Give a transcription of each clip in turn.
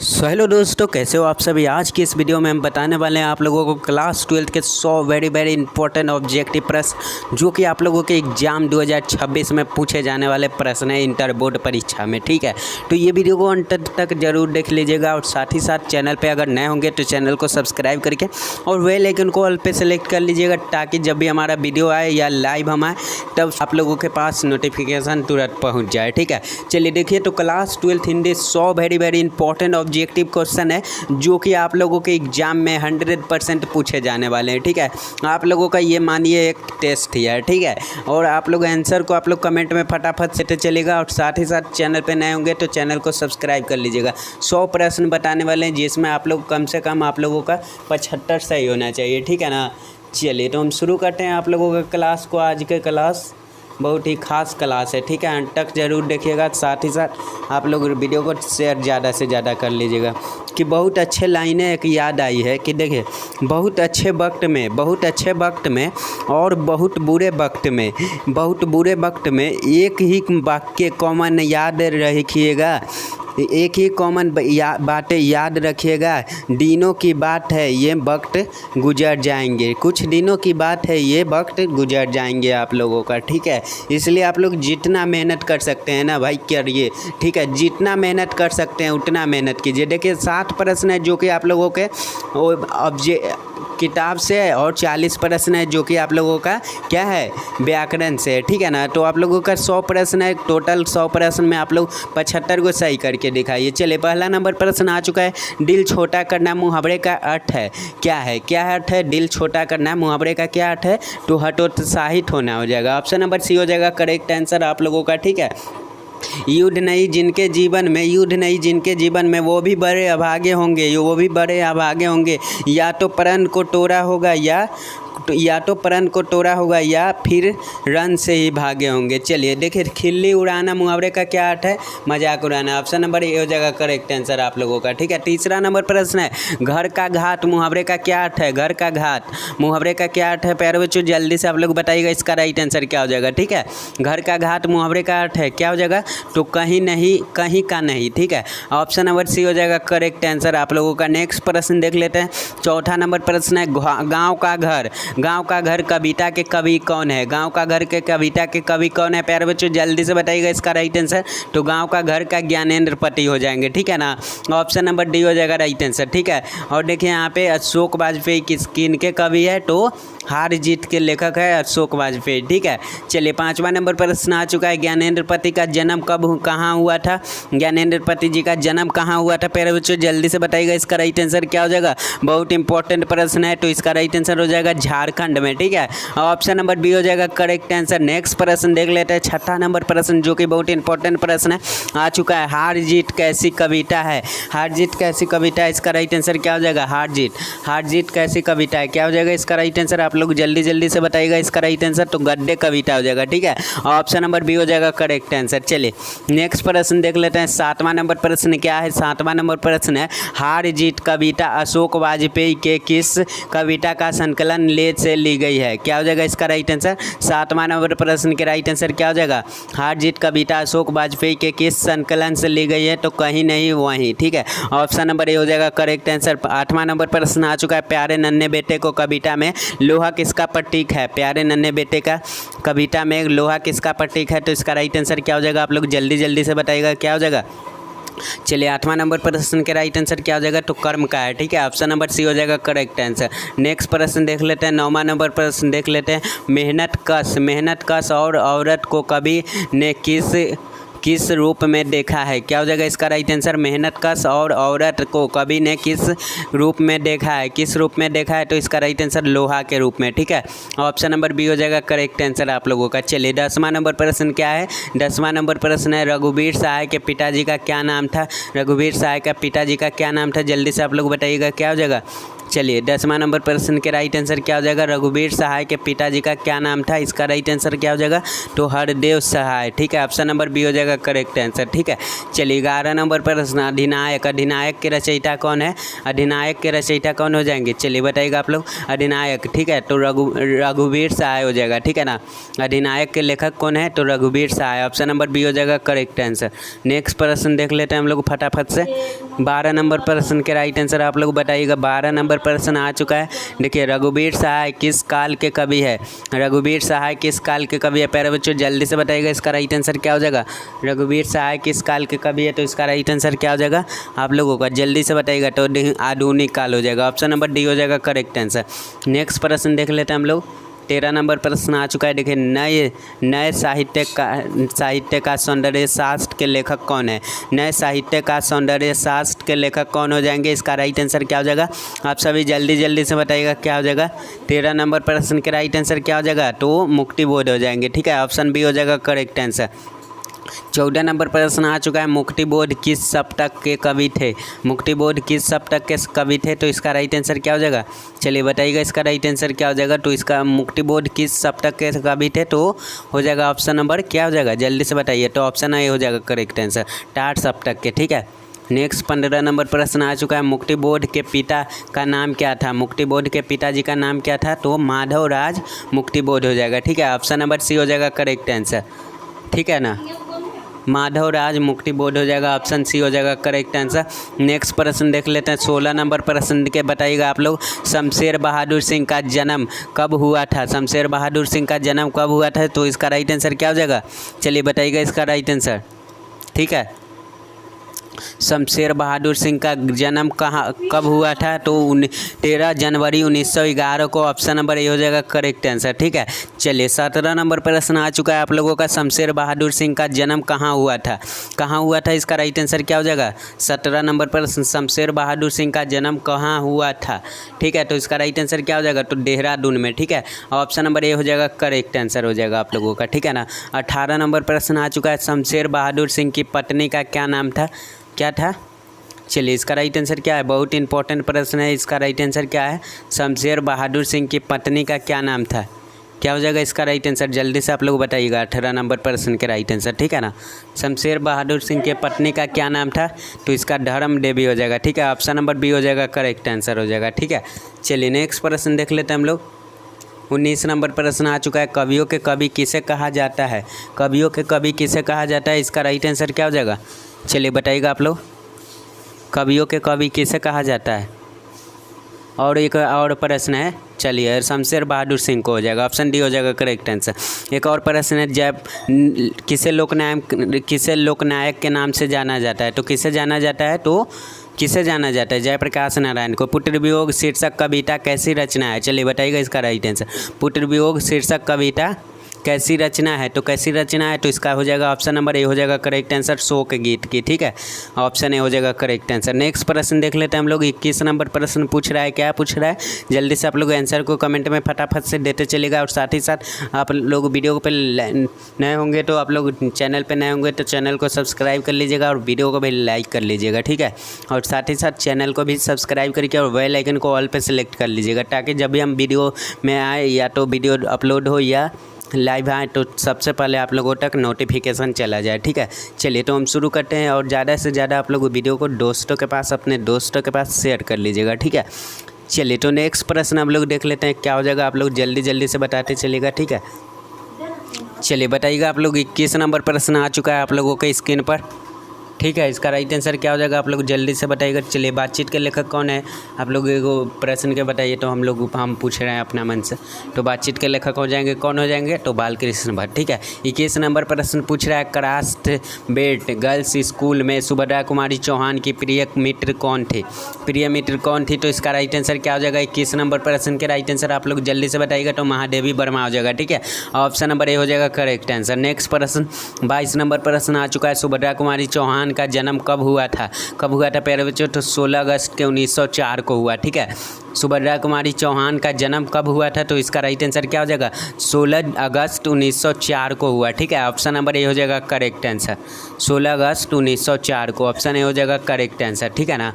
Hello दोस्तों, कैसे हो आप सभी। आज की इस वीडियो में हम बताने वाले हैं आप लोगों को क्लास 12 के 100 वेरी इंपॉर्टेंट ऑब्जेक्टिव प्रश्न जो कि आप लोगों के एग्जाम 2026 में पूछे जाने वाले प्रश्न है इंटर बोर्ड परीक्षा में। ठीक है, तो ये वीडियो को अंत तक जरूर देख लीजिएगा और साथ ही साथ चैनल पर अगर नए होंगे तो चैनल को सब्सक्राइब करके और बेल आइकन को ऑल पे सेलेक्ट कर लीजिएगा ताकि जब भी हमारा वीडियो आए या लाइव हम आए तब आप लोगों के पास नोटिफिकेशन तुरंत पहुँच जाए। ठीक है, चलिए देखिए, तो class 12 Hindi 100 very important objective question है जो कि आप लोगों के एग्जाम में 100% पूछे जाने वाले हैं। ठीक है, आप लोगों का ये मानिए एक टेस्ट ही है। ठीक है, और आप लोग आंसर को आप लोग कमेंट में फटाफट से चलेगा और साथ ही साथ चैनल पे नए होंगे तो चैनल को सब्सक्राइब कर लीजिएगा। 100 प्रश्न बताने वाले हैं जिसमें आप लोग कम से कम आप लोगों का 75 सही होना चाहिए। ठीक है ना, चलिए तो हम शुरू करते हैं आप लोगों का क्लास को। आज के क्लास बहुत ही खास क्लास है। ठीक है, अंत तक जरूर देखिएगा, साथ ही साथ आप लोग वीडियो को शेयर ज़्यादा से ज़्यादा कर लीजिएगा। कि बहुत अच्छे लाइनें एक याद आई है कि देखिए, बहुत अच्छे वक्त में और बहुत बुरे वक्त में एक ही वाक्य कॉमन याद रखिएगा, एक ही कॉमन बातें याद रखिएगा। दिनों की बात है ये वक्त गुजर जाएंगे, कुछ दिनों की बात है ये वक्त गुजर जाएंगे आप लोगों का। ठीक है, इसलिए आप लोग जितना मेहनत कर सकते हैं ना भाई करिए। ठीक है, जितना मेहनत कर सकते हैं उतना मेहनत कीजिए। देखिए 60 प्रश्न है जो कि आप लोगों के किताब से है और 40 प्रश्न है जो कि आप लोगों का क्या है व्याकरण से है। ठीक है ना, तो आप लोगों का 100 प्रश्न है, टोटल 100 प्रश्न में आप लोग 75 को सही करके दिखाइए। चलिए पहला नंबर प्रश्न आ चुका है। दिल छोटा करना मुहावरे का अर्थ है क्या अर्थ है? दिल छोटा करना मुहावरे का क्या अर्थ है? तो हतोत्साहित होना हो जाएगा। ऑप्शन नंबर सी हो जाएगा करेक्ट आंसर आप लोगों का। ठीक है, युद्ध नहीं जिनके जीवन में वो भी बड़े अभागे होंगे, या तो प्रण को तोड़ा होगा या फिर रन से ही भागे होंगे। चलिए देखिए, खिल्ली उड़ाना मुहावरे का क्या अर्थ है? मजाक उड़ाना। ऑप्शन नंबर ए हो जाएगा करेक्ट आंसर आप लोगों का। ठीक है, तीसरा नंबर प्रश्न है घर का घाट मुहावरे का क्या अर्थ है? घर का घाट मुहावरे का क्या अर्थ है? प्यारे बच्चों जल्दी से आप लोग बताइएगा इसका राइट आंसर क्या हो जाएगा। ठीक है, घर का घाट मुहावरे का अर्थ है क्या हो जाएगा? तो कहीं नहीं, कहीं का नहीं। ठीक है, ऑप्शन नंबर सी हो जाएगा करेक्ट आंसर आप लोगों का। नेक्स्ट प्रश्न देख लेते हैं। चौथा नंबर प्रश्न है गाँव का घर कविता के कवि कौन है? गाँव का घर के कविता के कवि कौन है? प्यारे बच्चों जल्दी से बताइएगा इसका राइट आंसर। तो गाँव का घर का ज्ञानेंद्र पति हो जाएंगे। ठीक है ना, ऑप्शन नंबर डी हो जाएगा राइट आंसर। ठीक है, और देखिए यहाँ पे अशोक वाजपेयी किन के कवि है? तो हार जीत के लेखक है अशोक वाजपेयी। ठीक है, चलिए पांचवा नंबर प्रश्न आ चुका है। ज्ञानेंद्र पति का जन्म कहाँ हुआ था? ज्ञानेंद्र पति जी का जन्म कहाँ हुआ था? प्यारे बच्चों जल्दी से बताइएगा इसका राइट आंसर क्या हो जाएगा। बहुत इंपॉर्टेंट प्रश्न है, तो इसका राइट आंसर हो जाएगा झारखंड में। ठीक है, ऑप्शन नंबर बी हो जाएगा करेक्ट आंसर। नेक्स्ट प्रश्न देख लेते हैं। छठा नंबर प्रश्न जो कि बहुत इंपॉर्टेंट प्रश्न है आ चुका है। हार जीत कैसी कविता है? हार जीत कैसी कविता है? इसका राइट आंसर क्या हो जाएगा? हार जीत कैसी कविता है क्या हो जाएगा इसका राइट आंसर? आप लोग जल्दी से बताइएगा इसका राइट आंसर। तो गद्य कविता हो जाएगा। ठीक है, ऑप्शन नंबर बी हो जाएगा करेक्ट आंसर। चलिए नेक्स्ट प्रश्न देख लेते हैं। सातवां नंबर प्रश्न क्या है? सातवां नंबर प्रश्न है हार जीत कविता अशोक वाजपेयी के किस कविता का संकलन से ली गई है? क्या हो जाएगा इसका राइट आंसर? सातवां नंबर प्रश्न के राइट आंसर क्या हो जाएगा? हार जीत कविता अशोक वाजपेयी के किस संकलन से ली गई है? तो कहीं नहीं वहीं। ठीक है, ऑप्शन नंबर ए हो जाएगा करेक्ट आंसर। आठवां नंबर प्रश्न आ चुका है। प्यारे नन्हे बेटे को कविता में लोहा किसका प्रतीक है? प्यारे नन्हे बेटे का कविता में लोहा किसका प्रतीक है? तो इसका राइट आंसर क्या हो जाएगा? आप लोग जल्दी से बताइएगा क्या हो जाएगा। चलिए आठवां नंबर प्रश्न के राइट आंसर क्या हो जाएगा? तो कर्म का है। ठीक है, ऑप्शन नंबर सी हो जाएगा करेक्ट आंसर। नेक्स्ट प्रश्न देख लेते हैं। नौवां नंबर प्रश्न देख लेते हैं। मेहनत कश और औरत को कवि ने किस रूप में देखा है? क्या हो जाएगा इसका राइट आंसर? मेहनत कश और औरत को कवि ने किस रूप में देखा है? किस रूप में देखा है? तो इसका राइट आंसर लोहा के रूप में। ठीक है, ऑप्शन नंबर बी हो जाएगा करेक्ट आंसर आप लोगों का। चलिए 10वां नंबर प्रश्न क्या है? 10वां नंबर प्रश्न है रघुवीर सहाय के पिताजी का क्या नाम था? रघुवीर सहाय का पिताजी का क्या नाम था? जल्दी से आप लोग बताइएगा क्या हो जाएगा। चलिए 10वां नंबर प्रश्न के राइट आंसर क्या हो जाएगा? रघुवीर सहाय के पिताजी का क्या नाम था? इसका राइट आंसर क्या हो जाएगा? तो हरदेव सहाय। ठीक है, ऑप्शन नंबर बी हो जाएगा करेक्ट आंसर। ठीक है, चलिए 11 नंबर प्रश्न अधिनायक के रचयिता कौन है? अधिनायक के रचयिता कौन हो जाएंगे? चलिए बताइएगा आप लोग अधिनायक। ठीक है, तो रघुवीर सहाय हो जाएगा। ठीक है ना, अधिनायक के लेखक कौन है? तो रघुवीर सहाय। ऑप्शन नंबर बी हो जाएगा करेक्ट आंसर। नेक्स्ट प्रश्न देख लेते हैं हम लोग फटाफट से। 12 नंबर प्रश्न के राइट आंसर आप लोग बताइएगा। 12 नंबर प्रश्न आ चुका है। देखिए, रघुवीर सहाय किस काल के कवि है? रघुवीर सहाय किस काल के कवि है? प्यारे बच्चों जल्दी से बताइएगा, इसका राइट आंसर क्या हो जाएगा? रघुवीर सहाय किस काल के कवि है, तो इसका राइट आंसर क्या हो जाएगा आप लोगों का? जल्दी से बताइएगा। तो आधुनिक काल हो जाएगा। ऑप्शन नंबर डी हो जाएगा करेक्ट आंसर। नेक्स्ट प्रश्न देख लेते हैं हम लोग। 13 नंबर प्रश्न आ चुका है। देखिए, नए साहित्य का सौंदर्य शास्त्र के लेखक कौन है? नए साहित्य का सौंदर्य शास्त्र के लेखक कौन हो जाएंगे? इसका राइट आंसर क्या हो जाएगा? आप सभी जल्दी से बताइएगा क्या हो जाएगा। 13 नंबर प्रश्न के राइट आंसर क्या हो जाएगा? तो मुक्तिबोध हो जाएंगे। ठीक है, ऑप्शन बी हो जाएगा करेक्ट आंसर। 14 नंबर प्रश्न आ चुका है। मुक्तिबोध किस शतक के कवि थे? मुक्तिबोध किस शतक के कवि थे, तो इसका राइट आंसर क्या हो जाएगा? चलिए बताइएगा, इसका राइट आंसर क्या हो जाएगा? तो इसका मुक्तिबोध किस शतक के कवि थे, तो हो जाएगा ऑप्शन नंबर क्या हो जाएगा? जल्दी से बताइए। तो ऑप्शन ए हो जाएगा करेक्ट आंसर, टाट शतक के। ठीक है, नेक्स्ट 15 नंबर प्रश्न आ चुका है। मुक्तिबोध के पिता का नाम क्या था? मुक्तिबोध के पिताजी का नाम क्या था? तो माधवराज मुक्तिबोध हो जाएगा। ठीक है, ऑप्शन नंबर सी हो जाएगा करेक्ट आंसर। ठीक है ना, माधवराज मुक्तिबोध हो जाएगा। ऑप्शन सी हो जाएगा करेक्ट आंसर। नेक्स्ट प्रश्न देख लेते हैं। 16 नंबर प्रश्न के बताइएगा आप लोग। शमशेर बहादुर सिंह का जन्म कब हुआ था? शमशेर बहादुर सिंह का जन्म कब हुआ था, तो इसका राइट आंसर क्या हो जाएगा? चलिए बताइएगा इसका राइट आंसर। ठीक है, शमशेर बहादुर सिंह का जन्म कब हुआ था, तो 13 जनवरी 1911 को। ऑप्शन नंबर ए हो जाएगा करेक्ट आंसर। ठीक है, चलिए 17 नंबर प्रश्न आ चुका है आप लोगों का। शमशेर बहादुर सिंह का जन्म कहाँ हुआ था? कहाँ हुआ था, इसका राइट आंसर क्या हो जाएगा? 17 नंबर प्रश्न, शमशेर बहादुर सिंह का जन्म कहाँ हुआ था? ठीक है, तो इसका राइट आंसर क्या हो जाएगा? तो देहरादून में। ठीक है, ऑप्शन नंबर ए हो जाएगा करेक्ट आंसर हो जाएगा आप लोगों का। ठीक है ना, 18 नंबर प्रश्न आ चुका है। शमशेर बहादुर सिंह की पत्नी का क्या नाम था? क्या था? चलिए इसका राइट आंसर क्या है? बहुत इंपॉर्टेंट प्रश्न है। इसका राइट आंसर क्या है? शमशेर बहादुर सिंह की पत्नी का क्या नाम था? क्या हो जाएगा इसका राइट आंसर? जल्दी से आप लोग बताइएगा। 18 नंबर प्रश्न के राइट आंसर। ठीक है ना, शमशेर बहादुर सिंह के पत्नी का क्या नाम था, तो इसका धर्म देवी हो जाएगा। ठीक है, ऑप्शन नंबर बी हो जाएगा करेक्ट आंसर हो जाएगा। ठीक है, चलिए नेक्स्ट प्रश्न देख लेते हैं हम लोग। 19 नंबर प्रश्न आ चुका है। कवियों के कवि किसे कहा जाता है? कवियों के कवि किसे कहा जाता है? इसका राइट आंसर क्या हो जाएगा? चलिए बताइएगा आप लोग। कवियों के कवि किसे कहा जाता है? और एक और प्रश्न है, चलिए शमशेर बहादुर सिंह को हो जाएगा। ऑप्शन डी हो जाएगा करेक्ट आंसर। एक और प्रश्न है, जब किसे लोकनायक के नाम से जाना जाता है, तो किसे जाना जाता है? तो किसे जाना जाता है? जयप्रकाश नारायण को। पुत्र वियोग शीर्षक कविता कैसी रचना है? चलिए बताइएगा इसका राइट आंसर। पुत्र वियोग शीर्षक कविता कैसी रचना है, तो कैसी रचना है, तो इसका हो जाएगा ऑप्शन नंबर ए हो जाएगा करेक्ट आंसर, शोक गीत की। ठीक है, ऑप्शन ए हो जाएगा करेक्ट आंसर। नेक्स्ट प्रश्न देख लेते हैं हम लोग। 21 नंबर प्रश्न पूछ रहा है। क्या पूछ रहा है? जल्दी से आप लोग आंसर को कमेंट में फटाफट से देते चलेगा। और साथ ही साथ आप लोग वीडियो पे नए होंगे तो आप लोग चैनल पे नए होंगे तो चैनल को सब्सक्राइब कर लीजिएगा और वीडियो को भी लाइक कर लीजिएगा। ठीक है, और साथ ही साथ चैनल को भी सब्सक्राइब करके और बेल आइकन को ऑल पे सेलेक्ट कर लीजिएगा, ताकि जब भी हम वीडियो में आए या तो वीडियो अपलोड हो या लाइव आए तो सबसे पहले आप लोगों तक नोटिफिकेशन चला जाए। ठीक है, चलिए तो हम शुरू करते हैं। और ज़्यादा से ज़्यादा आप लोग वीडियो को दोस्तों के पास, अपने दोस्तों के पास शेयर कर लीजिएगा। ठीक है, चलिए तो नेक्स्ट प्रश्न हम लोग देख लेते हैं। क्या हो जाएगा आप लोग जल्दी से बताते चलिएगा। ठीक है, चलिए बताइएगा आप लोग। 21 नंबर प्रश्न आ चुका है आप लोगों के स्क्रीन पर। ठीक है, इसका राइट आंसर क्या हो जाएगा आप लोग जल्दी से बताइएगा। चलिए, बातचीत के लेखक कौन है आप लोग को प्रश्न के बताइए, तो हम पूछ रहे हैं अपना मन से। तो बातचीत के लेखक हो जाएंगे, कौन हो जाएंगे? तो बालकृष्ण भट्ट। ठीक है, 21 नंबर प्रश्न पूछ रहा है। क्राफ्टबेट गर्ल्स स्कूल में सुभद्रा कुमारी चौहान की प्रिय मित्र कौन थे? प्रिय मित्र कौन थी, तो इसका राइट आंसर क्या हो जाएगा? 21 नंबर प्रश्न के राइट आंसर आप लोग जल्दी से बताइएगा। तो महादेवी वर्मा हो जाएगा। ठीक है, ऑप्शन नंबर ए हो जाएगा करेक्ट आंसर। नेक्स्ट प्रश्न 22 नंबर प्रश्न आ चुका है। सुभद्रा कुमारी चौहान का जन्म कब हुआ था? कब हुआ था प्यारे बच्चों? तो 16 अगस्त के 1904 को हुआ। ठीक है, सुभद्रा कुमारी चौहान का जन्म कब हुआ था, तो इसका राइट आंसर क्या हो जाएगा? 16 अगस्त 1904 को हुआ। ठीक है, ऑप्शन नंबर ए हो जाएगा करेक्ट आंसर। 16 अगस्त 1904 को, ऑप्शन ए हो जाएगा करेक्ट आंसर। ठीक है ना,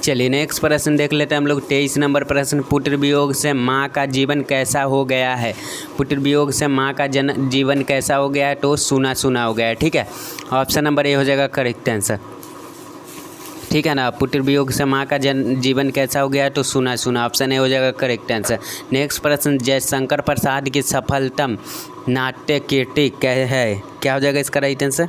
चलिए नेक्स्ट प्रश्न देख लेते हैं हम लोग। 23 नंबर प्रश्न, पुत्र वियोग से माँ का जीवन कैसा हो गया है? पुत्र वियोग से माँ का जीवन कैसा हो गया है, तो सूना सूना हो गया है। ठीक है, ऑप्शन नंबर ए हो जाएगा करेक्ट आंसर। ठीक है ना, पुत्र वियोग से माँ का जीवन कैसा हो गया है, तो सूना सूना, ऑप्शन ए हो जाएगा करेक्ट आंसर। नेक्स्ट प्रश्न, जयशंकर प्रसाद की सफलतम नाट्य कीर्ति क्या है? क्या हो जाएगा इसका राइट आंसर?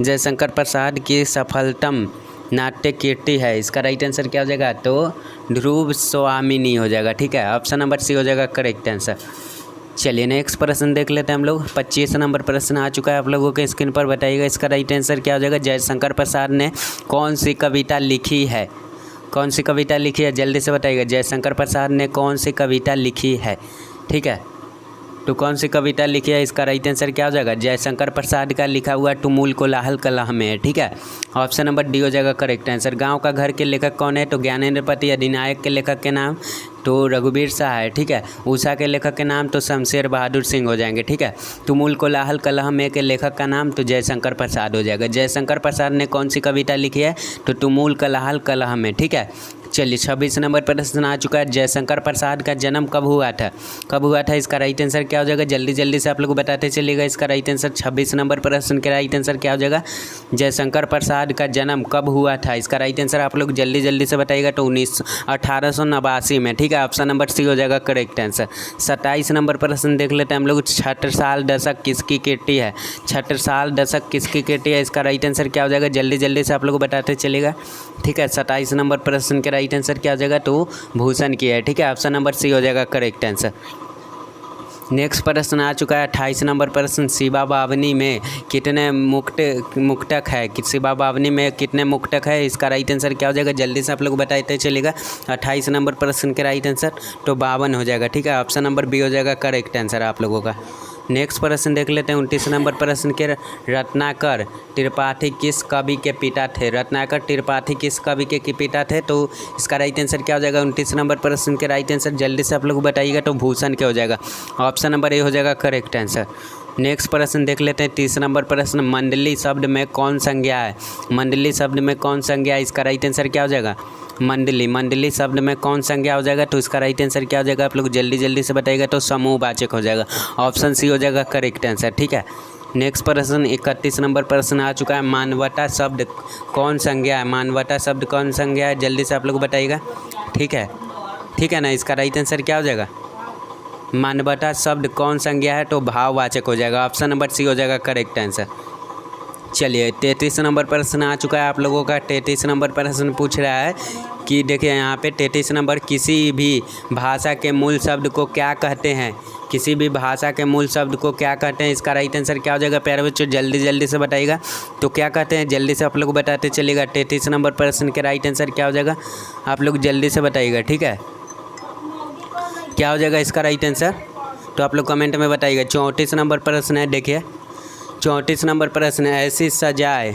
जयशंकर प्रसाद की सफलतम नाट्य कीर्ति है, इसका राइट आंसर क्या हो जाएगा? तो ध्रुव स्वामिनी हो जाएगा। ठीक है, ऑप्शन नंबर सी हो जाएगा करेक्ट आंसर। चलिए नेक्स्ट प्रश्न देख लेते हैं हम लोग। 25 नंबर प्रश्न आ चुका है आप लोगों के स्क्रीन पर, बताइएगा इसका राइट आंसर क्या हो जाएगा? जयशंकर प्रसाद ने कौन सी कविता लिखी है? कौन सी कविता लिखी है, जल्दी से बताइएगा। जयशंकर प्रसाद ने कौन सी कविता लिखी है? ठीक है, तो कौन सी कविता लिखी है, इसका राइट आंसर क्या हो जाएगा? जयशंकर प्रसाद का लिखा हुआ तुमुल कोलाहल कलह में है। ठीक है, ऑप्शन नंबर डी हो जाएगा करेक्ट आंसर। गांव का घर के लेखक कौन है? तो ज्ञानेंद्र पति। अधिनायक के लेखक के नाम तो रघुवीर शाह है। ठीक है, उषा के लेखक के नाम तो शमशेर बहादुर सिंह हो जाएंगे। ठीक है, तुमुल कोलाहल कलह में के लेखक का नाम तो जयशंकर प्रसाद हो जाएगा। जयशंकर प्रसाद ने कौन सी कविता लिखी है? तो तुमुल कोलाहल कलह में। ठीक है, चलिए 26 नंबर प्रश्न आ चुका है। जयशंकर प्रसाद का जन्म कब हुआ था? कब हुआ था, इसका राइट आंसर क्या हो जाएगा? जल्दी जल्दी से आप लोग बताते चलिएगा इसका राइट आंसर। 26 नंबर प्रश्न के राइट आंसर क्या हो जाएगा? जयशंकर प्रसाद का जन्म कब हुआ था, इसका राइट आंसर आप लोग जल्दी जल्दी से बताइएगा। तो 1889 में। ठीक है, ऑप्शन नंबर सी हो जाएगा करेक्ट आंसर। 27 नंबर प्रश्न देख लेते हैं हम लोग। छत्रसाल दशक किसकी कीर्ति है? छत्रसाल दशक किसकी कीर्ति है, इसका राइट आंसर क्या हो जाएगा? जल्दी जल्दी से आप लोग बताते चलिएगा। ठीक है, 27 नंबर प्रश्न के राइट आंसर क्या हो जाएगा? तो भूषण की है। ठीक है, ऑप्शन नंबर सी हो जाएगा करेक्ट आंसर। नेक्स्ट प्रश्न आ चुका है 28 नंबर प्रश्न। शिवा बावनी में कितने मुक्तक है? शिवा बावनी में कितने मुक्तक है, इसका राइट आंसर क्या हो जाएगा? जल्दी से आप लोग बताते चलेगा। 28 नंबर प्रश्न के राइट आंसर तो 52 हो जाएगा। ठीक है, ऑप्शन नंबर बी हो जाएगा करेक्ट आंसर आप लोगों का। नेक्स्ट प्रश्न देख लेते हैं 29 नंबर प्रश्न के। रत्नाकर त्रिपाठी किस कवि के पिता थे? रत्नाकर त्रिपाठी किस कवि के पिता थे? तो इसका राइट आंसर क्या हो जाएगा? 29 नंबर प्रश्न के राइट आंसर जल्दी से आप लोग बताइएगा। तो भूषण के हो जाएगा। ऑप्शन नंबर ए हो जाएगा करेक्ट आंसर। नेक्स्ट प्रश्न देख लेते हैं 30 नंबर प्रश्न। मंडली शब्द में कौन संज्ञा है? मंडली शब्द में कौन संज्ञा है, इसका राइट आंसर क्या हो जाएगा? मंडली शब्द में कौन संज्ञा हो जाएगा? तो इसका राइट आंसर क्या हो जाएगा? आप लोग जल्दी जल्दी से बताइएगा। तो समूहवाचक हो जाएगा। ऑप्शन सी हो जाएगा करेक्ट आंसर। ठीक है, नेक्स्ट प्रश्न 31 नंबर प्रश्न आ चुका है। मानवता शब्द कौन संज्ञा है? मानवता शब्द कौन संज्ञा है, जल्दी से आप लोग बताइएगा। ठीक है ना, इसका राइट आंसर क्या हो जाएगा? मानवता शब्द कौन संज्ञा है? तो भाववाचक हो जाएगा। ऑप्शन नंबर सी हो जाएगा करेक्ट आंसर। चलिए 33 नंबर प्रश्न आ चुका है आप लोगों का। 33 नंबर प्रश्न पूछ रहा है कि देखिए यहाँ पे 33 नंबर, किसी भी भाषा के मूल शब्द को क्या कहते हैं? किसी भी भाषा के मूल शब्द को क्या कहते हैं, इसका राइट आंसर क्या हो जाएगा? प्यारे बच्चों जल्दी जल्दी से बताइएगा। तो क्या कहते हैं, जल्दी से आप लोग बताते चलिएगा। 33 नंबर प्रश्न के राइट आंसर क्या हो जाएगा? आप लोग जल्दी से बताइएगा। ठीक है, क्या हो जाएगा इसका राइट आंसर? तो आप लोग कमेंट में बताइएगा। 34 नंबर प्रश्न है, देखिए 34 नंबर प्रश्न है। ऐसी सजाए